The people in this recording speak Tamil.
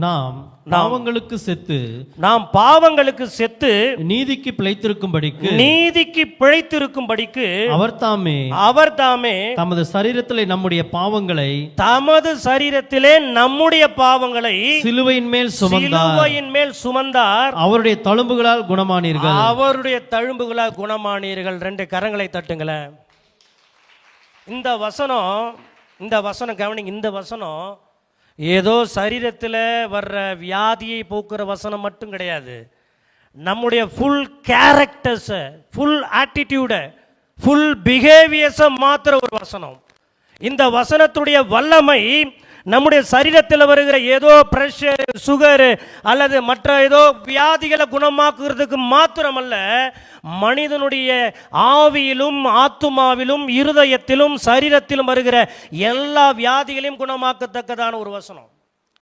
நாம் பாவங்களுக்கு செத்து நாம் பாவங்களுக்கு செத்து நீதிக்கு பிழைத்திருக்கும்படிக்கு அவர் தாமே தமது சரீரத்திலே நம்முடைய பாவங்களை சிலுவையின் மேல் சுமந்தார். அவருடைய தழும்புகளால் குணமானீர்கள். 2 கரங்களை தட்டுங்களேன். இந்த வசனம் கவனிங்க. இந்த வசனம் ஏதோ சரீரத்தில் வர்ற வியாதியை போக்குற வசனம் மட்டும் கிடையாது. நம்முடைய ஃபுல் கேரக்டர்ஸை, ஃபுல் ஆட்டிடியூடை, ஃபுல் பிஹேவியர்ஸை மாத்திர ஒரு வசனம். இந்த வசனத்துடைய வல்லமை நம்முடைய சரீரத்தில் வருகிற ஏதோ பிரஷர், சுகர் அல்லது மற்ற ஏதோ வியாதிகளை குணமாக்குறதுக்கு மாத்திரமல்ல, மனிதனுடைய ஆவியிலும் ஆத்துமாவிலும் இருதயத்திலும் சரீரத்திலும் வருகிற எல்லா வியாதிகளையும் குணமாக்கத்தக்கதான ஒரு வசனம்.